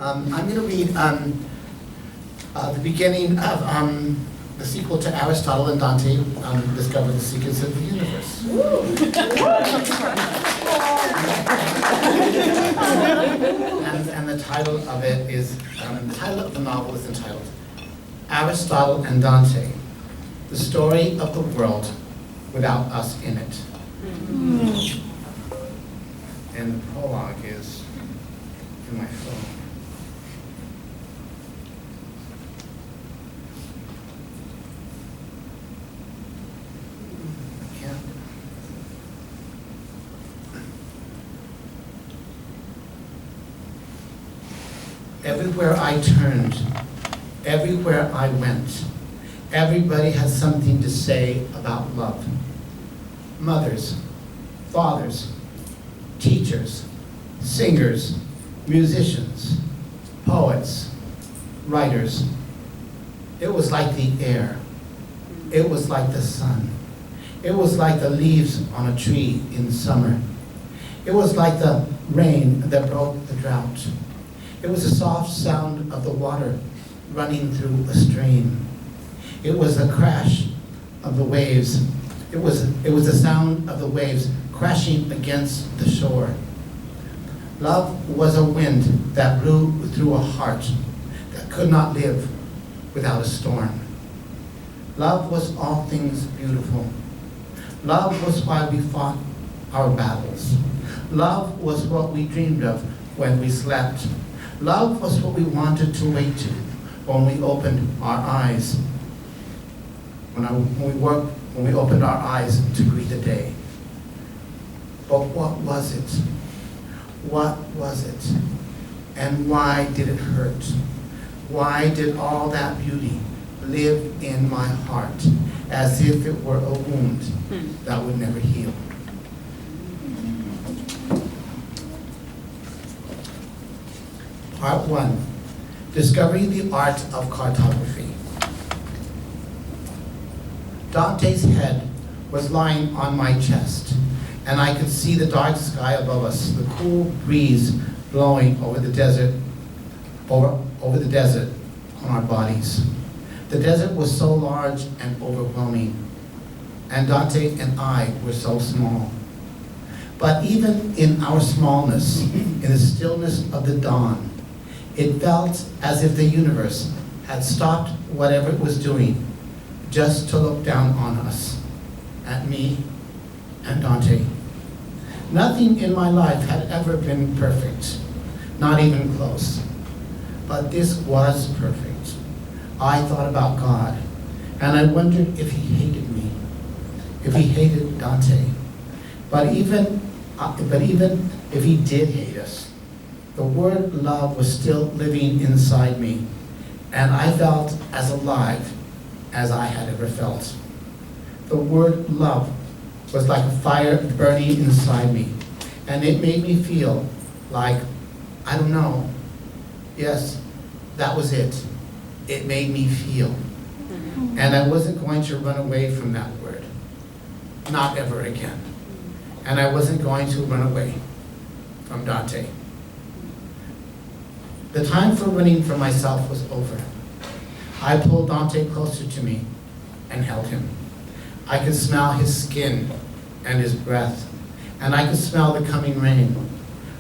I'm going to read the beginning of the sequel to Aristotle and Dante discover the secrets of the universe. and the title of it is, the title of the novel is entitled Aristotle and Dante, the story of the world without us in it. And the prologue is in my phone. I can't. Everywhere I turned, everywhere I went, everybody has something to say about love. Mothers, fathers, teachers, singers, musicians, poets, writers. It was like the air. It was like the sun. It was like the leaves on a tree in summer. It was like the rain that broke the drought. It was the soft sound of the water running through a stream. It was the crash of the waves. It was the sound of the waves crashing against the shore. Love was a wind that blew through a heart that could not live without a storm. Love was all things beautiful. Love was why we fought our battles. Love was what we dreamed of when we slept. Love was what we wanted to wake to when we opened our eyes. When we opened our eyes to greet the day. But what was it? What was it? And why did it hurt? Why did all that beauty live in my heart as if it were a wound that would never heal? Part 1, Discovering the Art of Cartography. Dante's head was lying on my chest, and I could see the dark sky above us, the cool breeze blowing over the desert, over the desert on our bodies. The desert was so large and overwhelming, and Dante and I were so small. But even in our smallness, in the stillness of the dawn, it felt as if the universe had stopped whatever it was doing just to look down on us, at me and Dante. Nothing in my life had ever been perfect, not even close. But this was perfect. I thought about God, and I wondered if he hated me, if he hated Dante. But even if he did hate us, the word love was still living inside me, and I felt as alive as I had ever felt. The word love was like a fire burning inside me, and it made me feel like, I don't know, yes, that was it. It made me feel. And I wasn't going to run away from that word, not ever again. And I wasn't going to run away from Dante. The time for running from myself was over. I pulled Dante closer to me and held him. I could smell his skin and his breath, and I could smell the coming rain.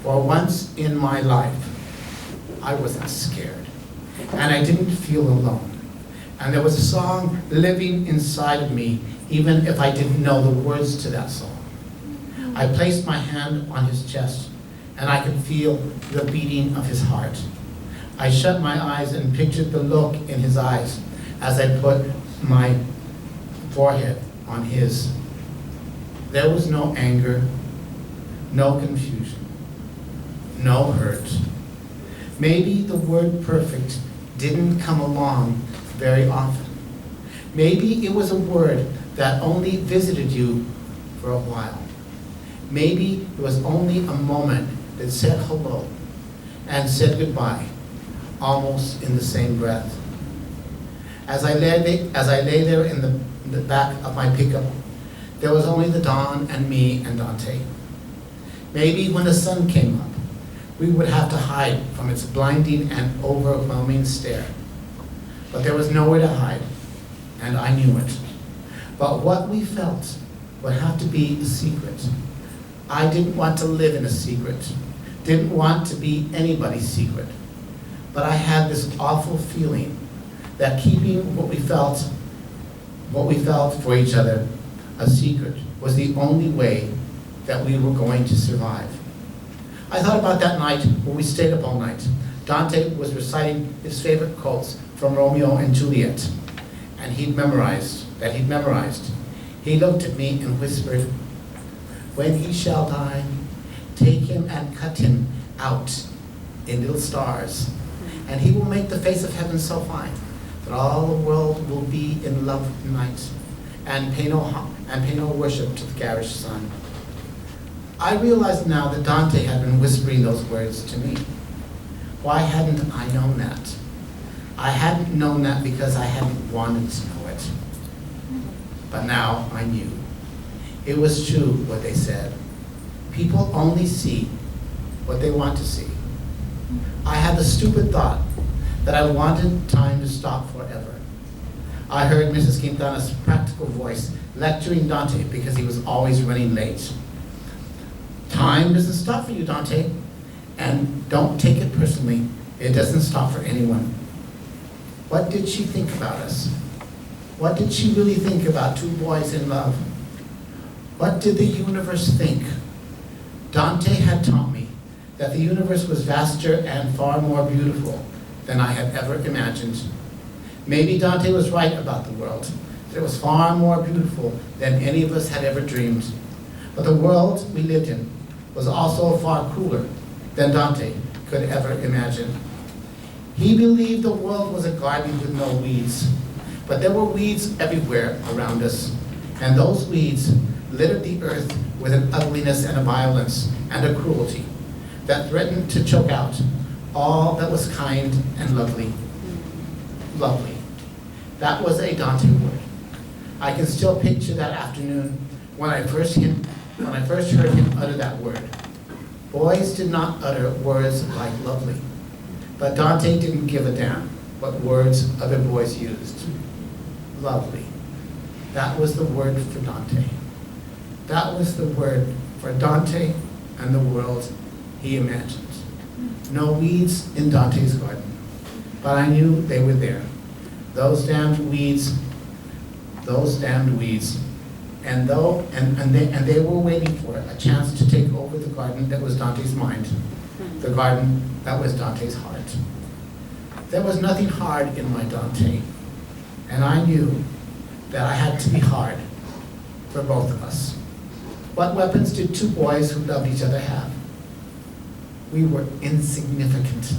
For once in my life, I wasn't scared, and I didn't feel alone. And there was a song living inside of me, even if I didn't know the words to that song. I placed my hand on his chest, and I could feel the beating of his heart. I shut my eyes and pictured the look in his eyes as I put my forehead on his. There was no anger, no confusion, no hurt. Maybe the word perfect didn't come along very often. Maybe it was a word that only visited you for a while. Maybe it was only a moment that said hello and said goodbye, almost in the same breath. As I lay there in the back of my pickup, there was only the dawn and me and Dante. Maybe when the sun came up, We would have to hide from its blinding and overwhelming stare. But there was nowhere to hide, and I knew it. But what we felt would have to be a secret. I didn't want to live in a secret, didn't want to be anybody's secret. But I had this awful feeling that keeping what we felt for each other a secret was the only way that we were going to survive. I thought about that night when we stayed up all night. Dante was reciting his favorite quotes from Romeo and Juliet, and he'd memorized. He looked at me and whispered, "When he shall die, take him and cut him out in little stars, and he will make the face of heaven so fine that all the world will be in love tonight, and pay no worship to the garish sun." I realized now that Dante had been whispering those words to me. Why hadn't I known that? I hadn't known that because I hadn't wanted to know it. But now I knew. It was true what they said. People only see what they want to see. I had the stupid thought that I wanted time to stop forever. I heard Mrs. Quintana's practical voice lecturing Dante because he was always running late. Time doesn't stop for you, Dante. And don't take it personally. It doesn't stop for anyone. What did she think about us? What did she really think about two boys in love? What did the universe think? Dante had taught me that the universe was vaster and far more beautiful than I had ever imagined. Maybe Dante was right about the world, that it was far more beautiful than any of us had ever dreamed. But the world we lived in was also far crueler than Dante could ever imagine. He believed the world was a garden with no weeds, but there were weeds everywhere around us, and those weeds littered the earth with an ugliness and a violence and a cruelty that threatened to choke out all that was kind and lovely. Lovely. That was a Dante word. I can still picture that afternoon when I first heard him utter that word. Boys did not utter words like lovely, but Dante didn't give a damn what words other boys used. Lovely. That was the word for Dante. That was the word for Dante and the world he imagined. No weeds in Dante's garden, but I knew they were there. Those damned weeds, and they were waiting for a chance to take over the garden that was Dante's mind, the garden that was Dante's heart. There was nothing hard in my Dante, and I knew that I had to be hard for both of us. What weapons did two boys who loved each other have? We were insignificant,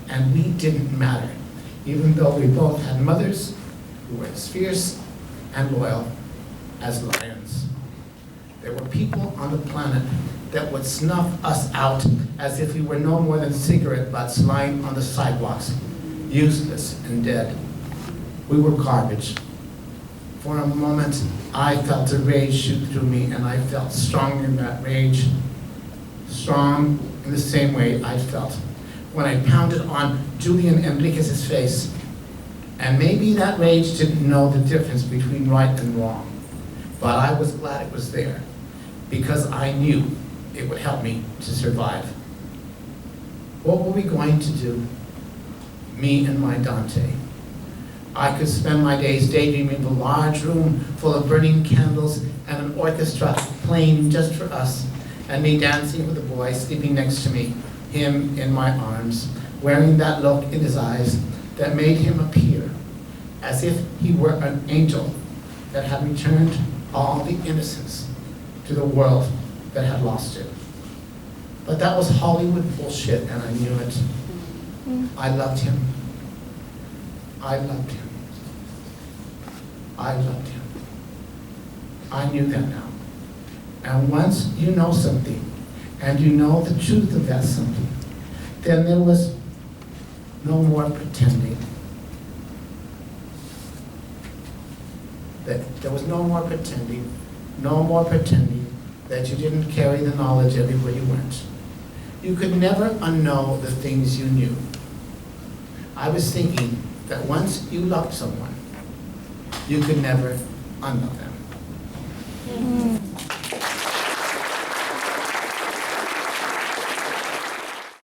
and we didn't matter, even though we both had mothers who were as fierce and loyal as lions. There were people on the planet that would snuff us out as if we were no more than cigarette butts lying on the sidewalks, useless and dead. We were garbage. For a moment, I felt a rage shoot through me, and I felt strong in that rage. Strong in the same way I felt when I pounded on Julian Enriquez's face. And maybe that rage didn't know the difference between right and wrong, but I was glad it was there, because I knew it would help me to survive. What were we going to do? Me and my Dante. I could spend my days daydreaming of a large room full of burning candles and an orchestra playing just for us, and me dancing with the boy sleeping next to me, him in my arms, wearing that look in his eyes that made him appear as if he were an angel that had returned all the innocence to the world that had lost it. But that was Hollywood bullshit, and I knew it. I loved him. I loved him. I loved him. I knew that now. And once you know something, and you know the truth of that something, then there was no more pretending. There was no more pretending that you didn't carry the knowledge everywhere you went. You could never unknow the things you knew. I was thinking that once you loved someone, you could never unknow them.